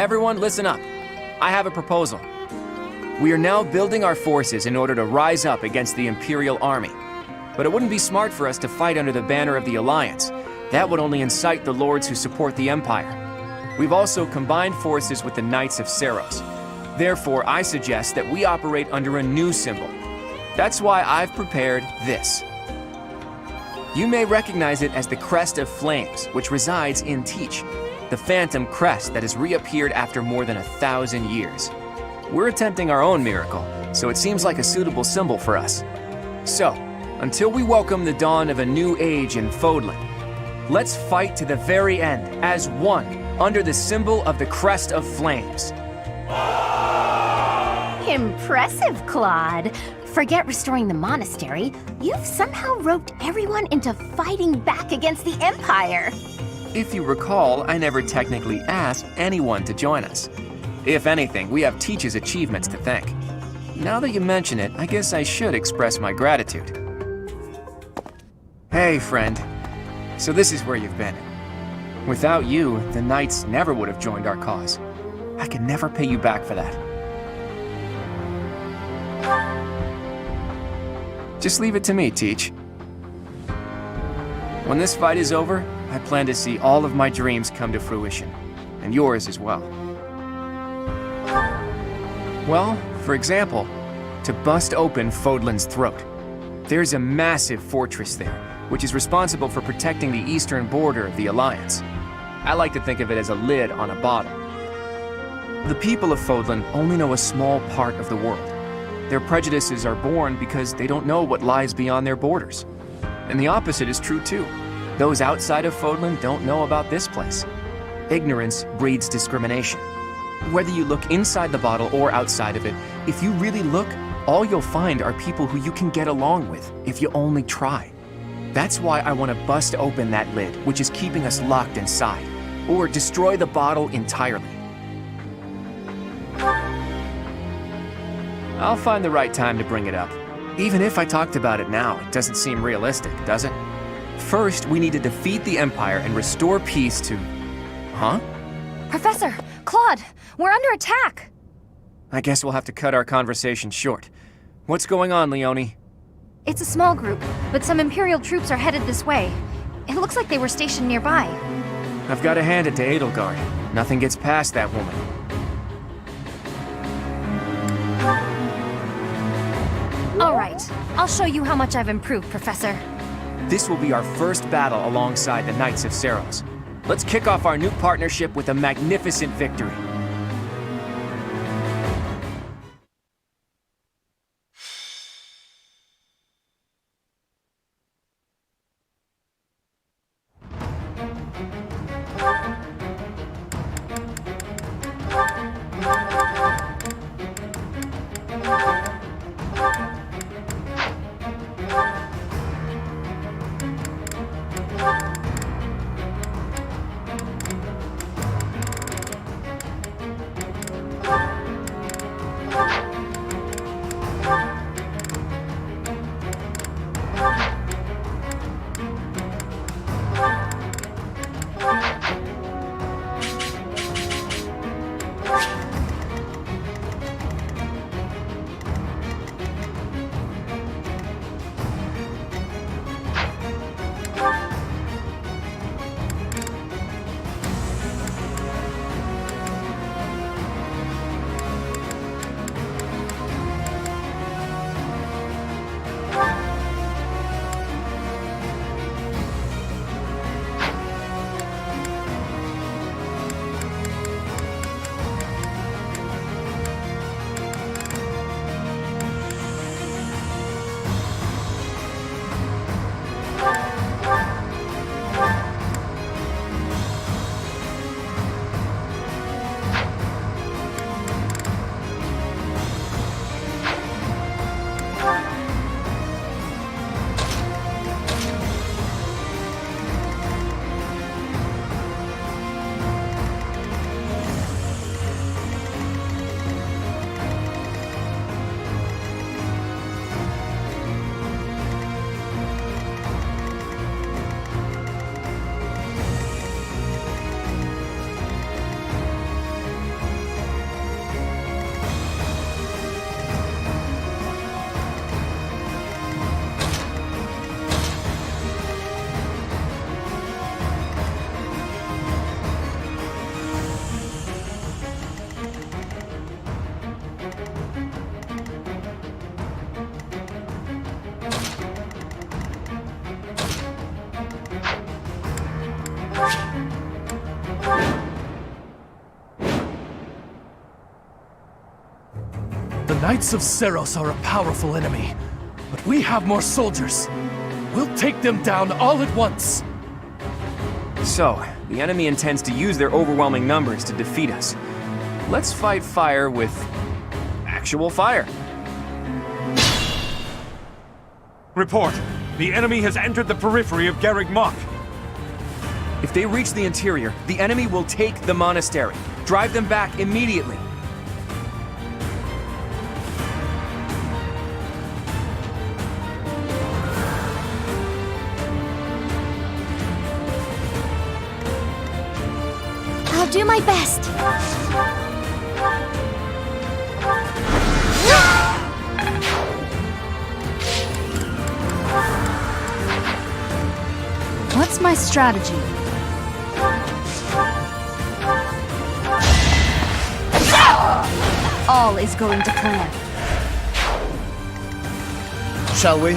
Everyone, listen up. I have a proposal. We are now building our forces in order to rise up against the Imperial army. But it wouldn't be smart for us to fight under the banner of the Alliance. That would only incite the lords who support the Empire. We've also combined forces with the Knights of Seros. Therefore, I suggest that we operate under a new symbol. That's why I've prepared this. You may recognize it as the Crest of Flames, which resides in Teach, the phantom crest that has reappeared after more than 1,000 years. We're attempting our own miracle, so it seems like a suitable symbol for us. So, until we welcome the dawn of a new age in Fodlan, let's fight to the very end as one under the symbol of the Crest of Flames. Impressive, Claude. Forget restoring the monastery. You've somehow roped everyone into fighting back against the Empire. If you recall, I never technically asked anyone to join us. If anything, we have Teach's achievements to thank. Now that you mention it, I guess I should express my gratitude. Hey, friend. So this is where you've been. Without you, the Knights never would have joined our cause. I can never pay you back for that. Just leave it to me, Teach. When this fight is over, I plan to see all of my dreams come to fruition, and yours as well. Well, for example, to bust open Fodlan's throat. There's a massive fortress there, which is responsible for protecting the eastern border of the Alliance. I like to think of it as a lid on a bottle. The people of Fodlan only know a small part of the world. Their prejudices are born because they don't know what lies beyond their borders. And the opposite is true too. Those outside of Fodlan don't know about this place. Ignorance breeds discrimination. Whether you look inside the bottle or outside of it, if you really look, all you'll find are people who you can get along with if you only try. That's why I want to bust open that lid, which is keeping us locked inside, or destroy the bottle entirely. I'll find the right time to bring it up. Even if I talked about it now, it doesn't seem realistic, does it? First, we need to defeat the Empire and restore peace to... Huh? Professor! Claude! We're under attack! I guess we'll have to cut our conversation short. What's going on, Leone? It's a small group, but some Imperial troops are headed this way. It looks like they were stationed nearby. I've got to hand it to Edelgard. Nothing gets past that woman. All right. I'll show you how much I've improved, Professor. This will be our first battle alongside the Knights of Seros. Let's kick off our new partnership with a magnificent victory. Knights of Seros are a powerful enemy, but we have more soldiers. We'll take them down all at once. So, the enemy intends to use their overwhelming numbers to defeat us. Let's fight fire with actual fire. Report. The enemy has entered the periphery of Garreg Mach. If they reach the interior, the enemy will take the monastery. Drive them back immediately. I'll do my best. What's my strategy? All is going to plan. Shall we?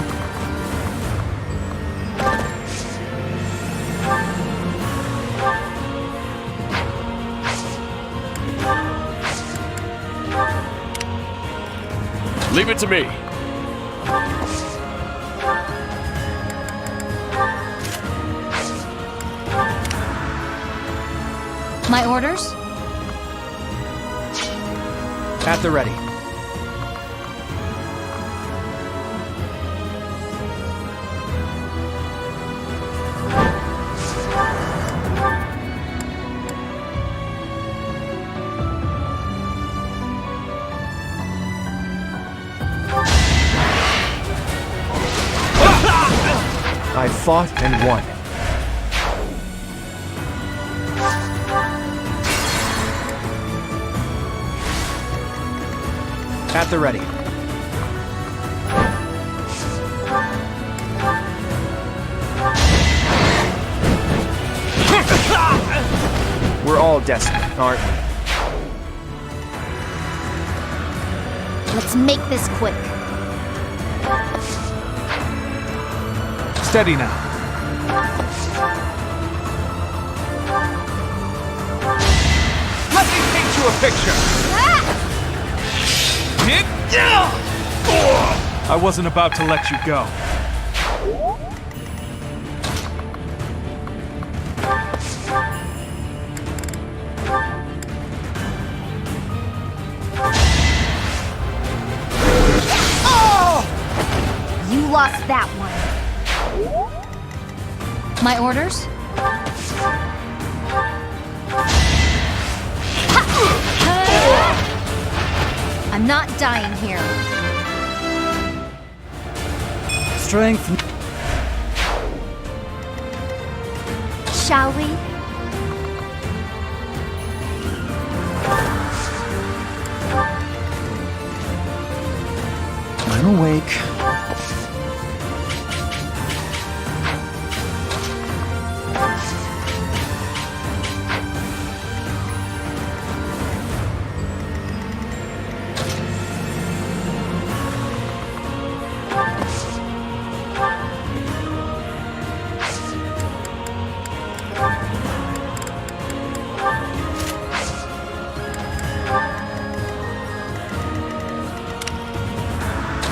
Leave it to me. My orders? At the ready. I fought and won. At the ready. We're all desperate, aren't we? Let's make this quick. Steady now. Let me paint you a picture. I wasn't about to let you go. You lost that one. My orders? I'm not dying here. Strength. Shall we? I'm awake.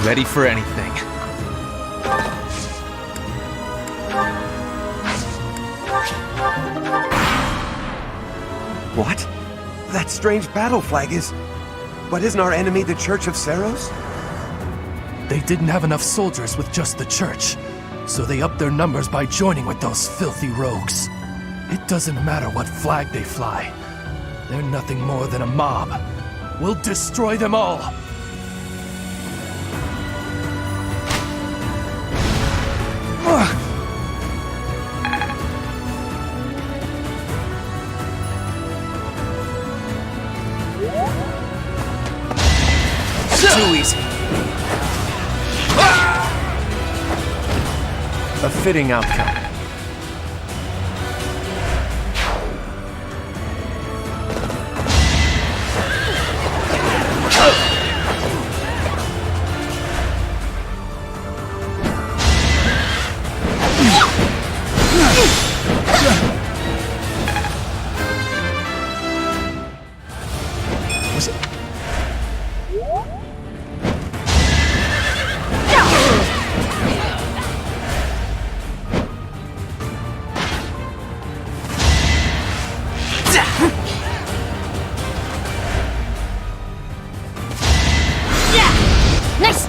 Ready for anything. What? That strange battle flag is... But isn't our enemy the Church of Seros? They didn't have enough soldiers with just the church, so they upped their numbers by joining with those filthy rogues. It doesn't matter what flag they fly. They're nothing more than a mob. We'll destroy them all! Too easy. A fitting outcome.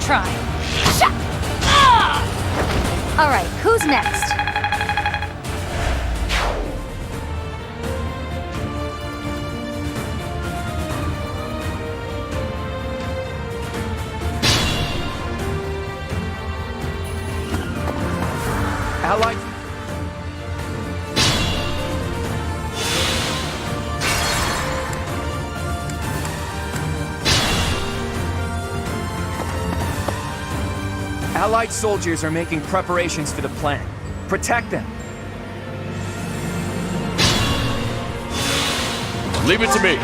try. Alright, who's next? Allied... Allied soldiers are making preparations for the plan. Protect them. Leave it to me.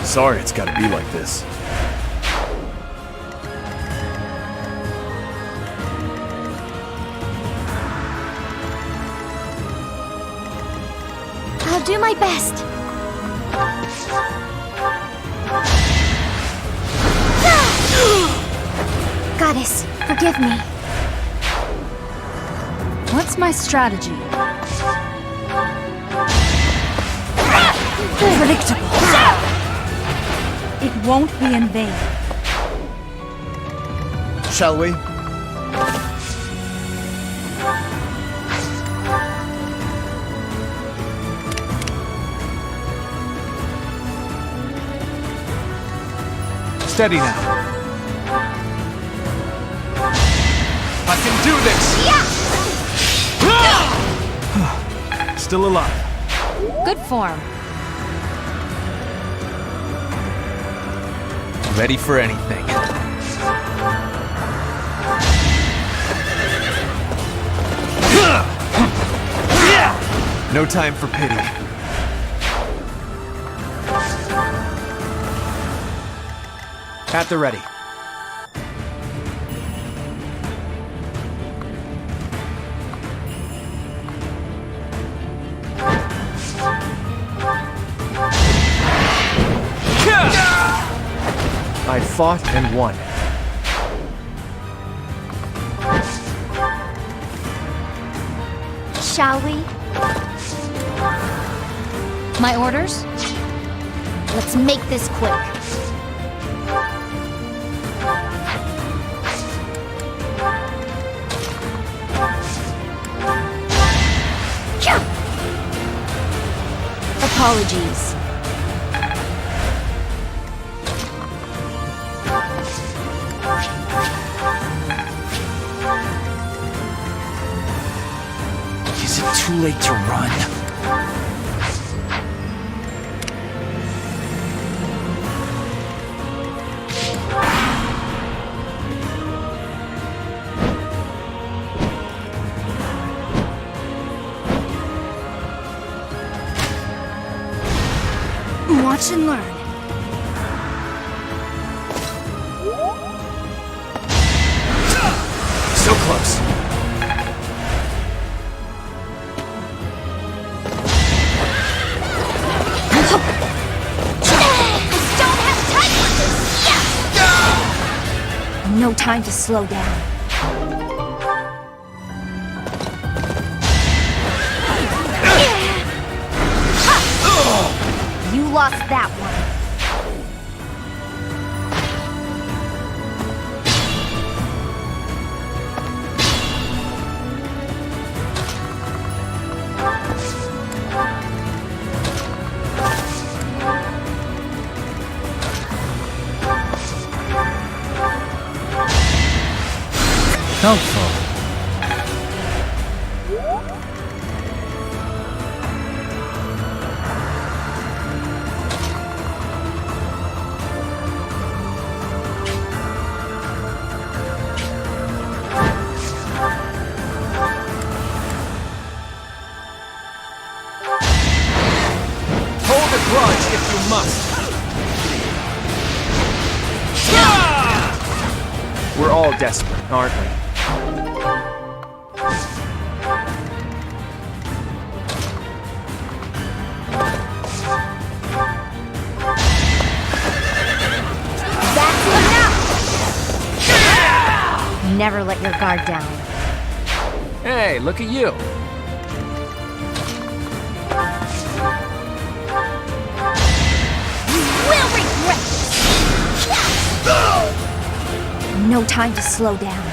Sorry it's gotta be like this. I'll do my best. Goddess, forgive me. What's my strategy? Predictable. It won't be in vain. Shall we? Steady now. I can do this! Still alive. Good form. Ready for anything. No time for pity. At the ready. I fought and won. Shall we? My orders? Let's make this quick. Apologies. Is it too late to run? Watch and learn. So close. No time to slow down. You lost that one. Helpful. Hold a grudge if you must. We're all desperate, aren't we? That's enough! Never let your guard down. Hey, look at you. You will no time to slow down.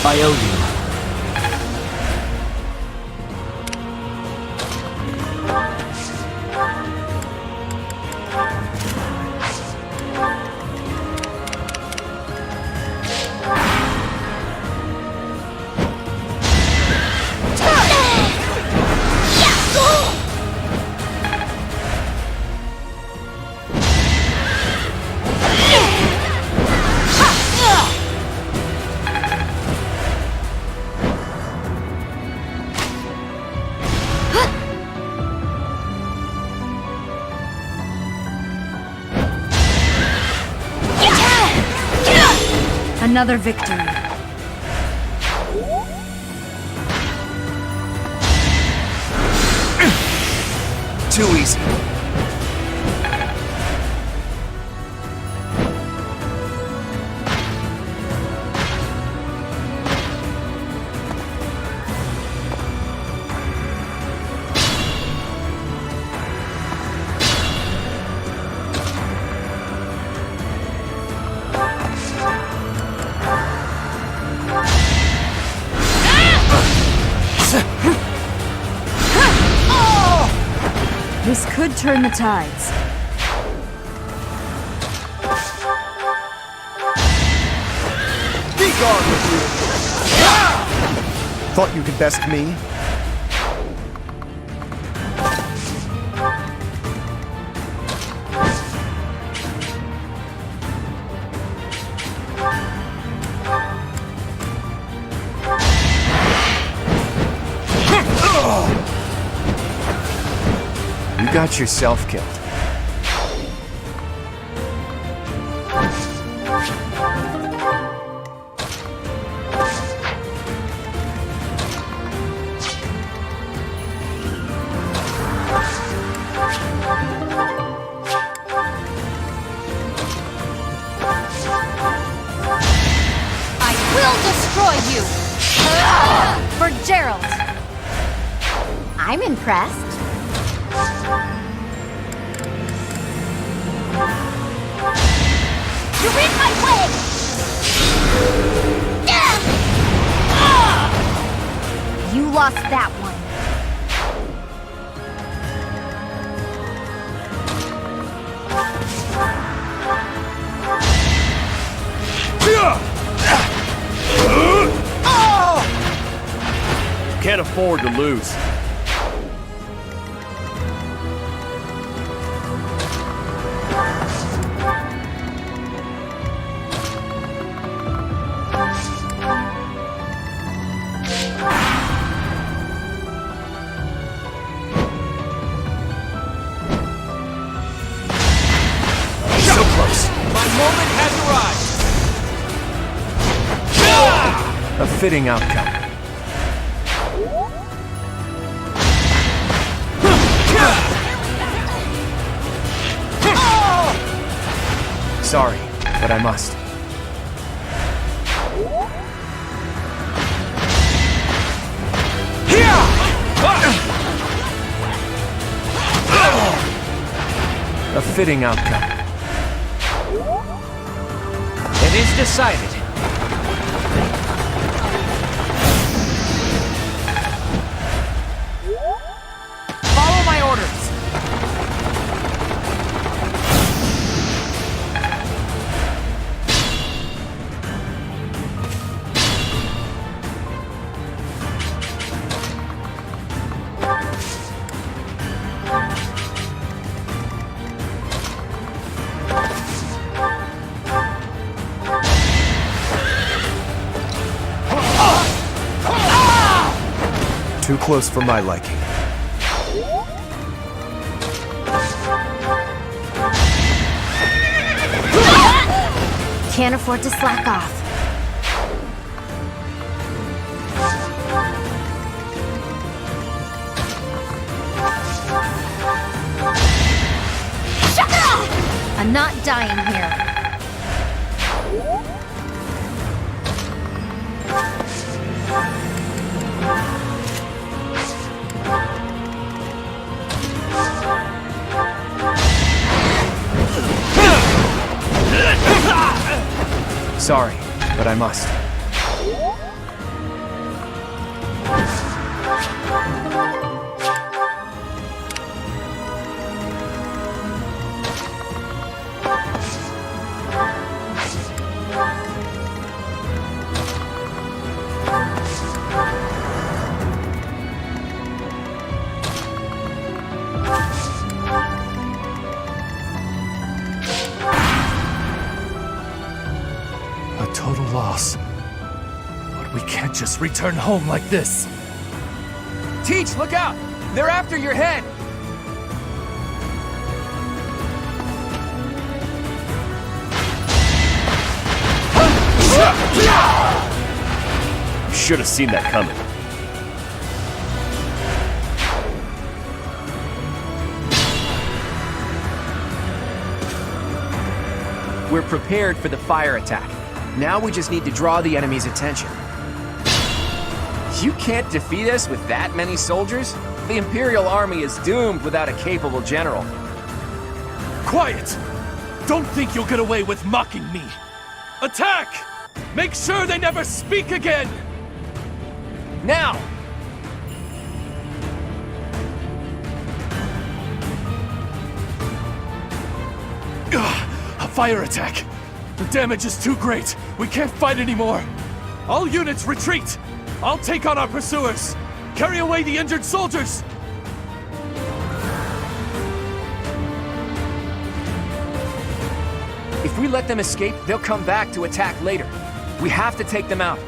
I owe you. Another victory. Too easy. This could turn the tides. Be gone with you! Thought you could best me? You got yourself killed. I will destroy you! For Gerald! I'm impressed. You're in my way! You lost that one. Can't afford to lose. So close. My moment has arrived! A fitting outcome. Sorry, but I must. A fitting outcome. It is decided. Follow my orders. Too close for my liking. Can't afford to slack off. I'm not dying here. Sorry, but I must. A total loss. But we can't just return home like this. Teach, look out! They're after your head! You should have seen that coming. We're prepared for the fire attack. Now we just need to draw the enemy's attention. You can't defeat us with that many soldiers? The Imperial army is doomed without a capable general. Quiet! Don't think you'll get away with mocking me! Attack! Make sure they never speak again! Now! A fire attack! The damage is too great! We can't fight anymore! All units retreat! I'll take on our pursuers! Carry away the injured soldiers! If we let them escape, they'll come back to attack later. We have to take them out.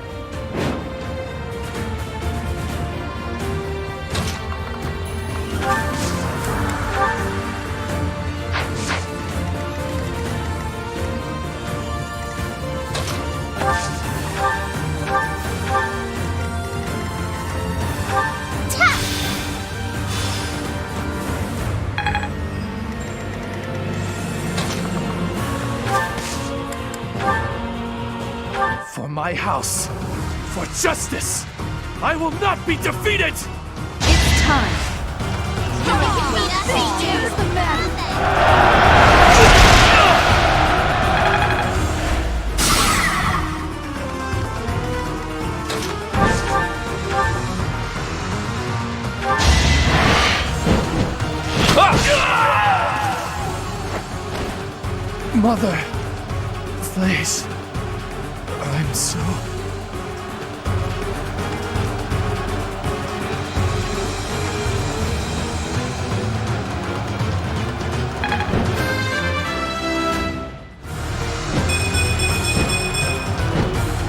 For my house, for justice, I will not be defeated! It's time. What's the matter? Mother, please. I'm so...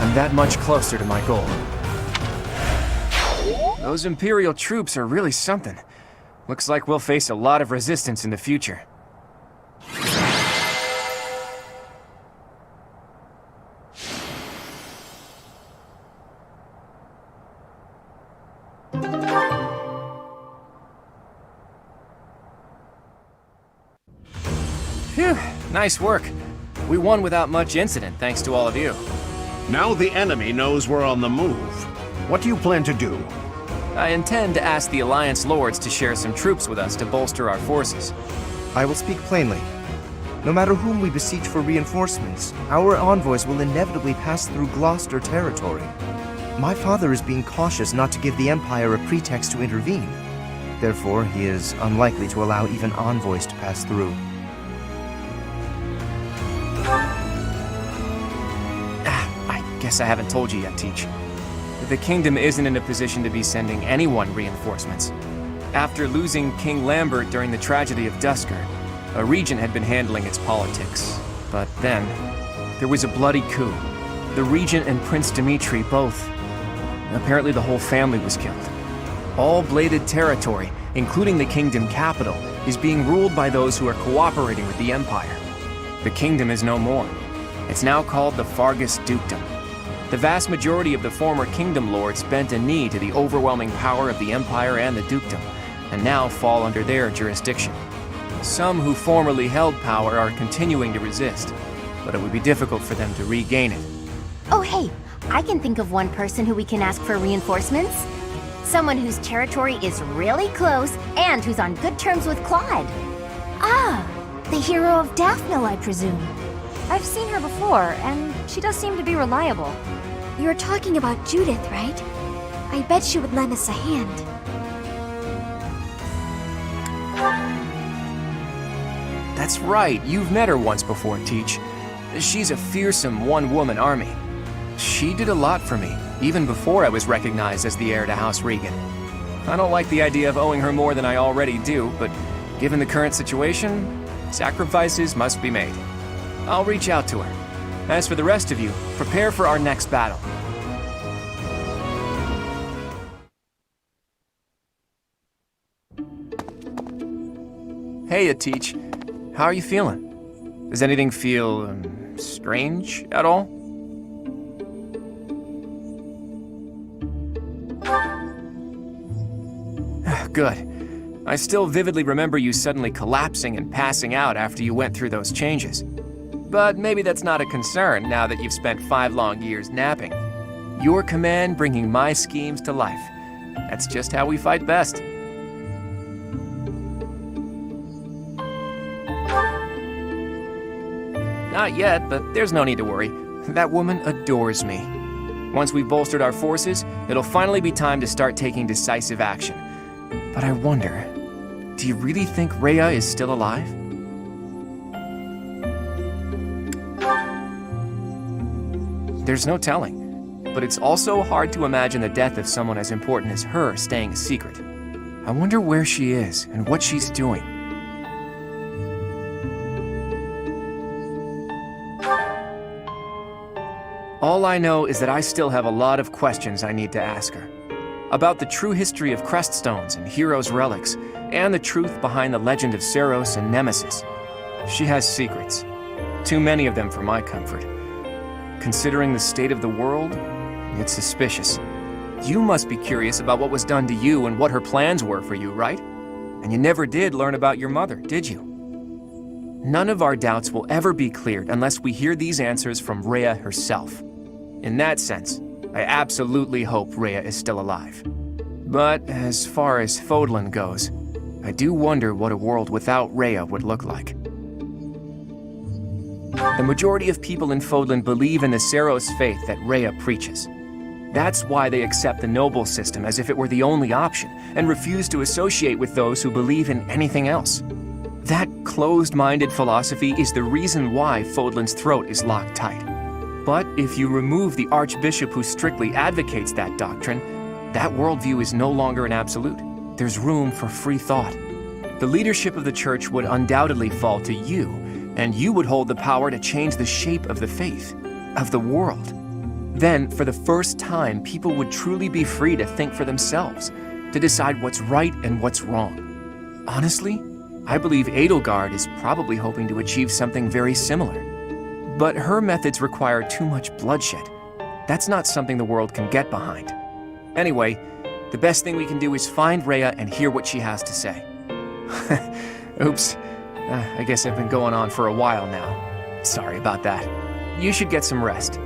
I'm that much closer to my goal. Those Imperial troops are really something. Looks like we'll face a lot of resistance in the future. Phew, nice work. We won without much incident, thanks to all of you. Now the enemy knows we're on the move. What do you plan to do? I intend to ask the Alliance Lords to share some troops with us to bolster our forces. I will speak plainly. No matter whom we beseech for reinforcements, our envoys will inevitably pass through Gloucester territory. My father is being cautious not to give the Empire a pretext to intervene. Therefore, he is unlikely to allow even envoys to pass through. I guess I haven't told you yet, Teach. The Kingdom isn't in a position to be sending anyone reinforcements. After losing King Lambert during the tragedy of Dusker, a regent had been handling its politics. But then, there was a bloody coup. The regent and Prince Dimitri both. Apparently the whole family was killed. All bladed territory, including the Kingdom capital, is being ruled by those who are cooperating with the Empire. The Kingdom is no more. It's now called the Fargus Dukedom. The vast majority of the former Kingdom Lords bent a knee to the overwhelming power of the Empire and the Dukedom, and now fall under their jurisdiction. Some who formerly held power are continuing to resist, but it would be difficult for them to regain it. Oh hey, I can think of one person who we can ask for reinforcements. Someone whose territory is really close and who's on good terms with Claude. Ah, the hero of Daphne, I presume. I've seen her before, and she does seem to be reliable. You're talking about Judith, right? I bet she would lend us a hand. That's right, you've met her once before, Teach. She's a fearsome one-woman army. She did a lot for me, even before I was recognized as the heir to House Regan. I don't like the idea of owing her more than I already do, but given the current situation, sacrifices must be made. I'll reach out to her. As for the rest of you, prepare for our next battle. Hey, Teach. How are you feeling? Does anything feel strange at all? Good. I still vividly remember you suddenly collapsing and passing out after you went through those changes. But maybe that's not a concern now that you've spent 5 long years napping. Your command bringing my schemes to life. That's just how we fight best. Not yet, but there's no need to worry. That woman adores me. Once we've bolstered our forces, it'll finally be time to start taking decisive action. But I wonder, do you really think Rhea is still alive? There's no telling, but it's also hard to imagine the death of someone as important as her staying a secret. I wonder where she is and what she's doing. All I know is that I still have a lot of questions I need to ask her. About the true history of Creststones and Heroes' relics, and the truth behind the legend of Seros and Nemesis. She has secrets. Too many of them for my comfort. Considering the state of the world, it's suspicious. You must be curious about what was done to you and what her plans were for you, right? And you never did learn about your mother, did you? None of our doubts will ever be cleared unless we hear these answers from Rhea herself. In that sense, I absolutely hope Rhea is still alive. But as far as Fodlan goes, I do wonder what a world without Rhea would look like. The majority of people in Fodlan believe in the Seros faith that Rhea preaches. That's why they accept the noble system as if it were the only option, and refuse to associate with those who believe in anything else. That closed-minded philosophy is the reason why Fodlan's throat is locked tight. But if you remove the Archbishop who strictly advocates that doctrine, that worldview is no longer an absolute. There's room for free thought. The leadership of the Church would undoubtedly fall to you, and you would hold the power to change the shape of the faith, of the world. Then, for the first time, people would truly be free to think for themselves, to decide what's right and what's wrong. Honestly, I believe Edelgard is probably hoping to achieve something very similar. But her methods require too much bloodshed. That's not something the world can get behind. Anyway, the best thing we can do is find Rhea and hear what she has to say. Oops. I guess I've been going on for a while now. Sorry about that. You should get some rest.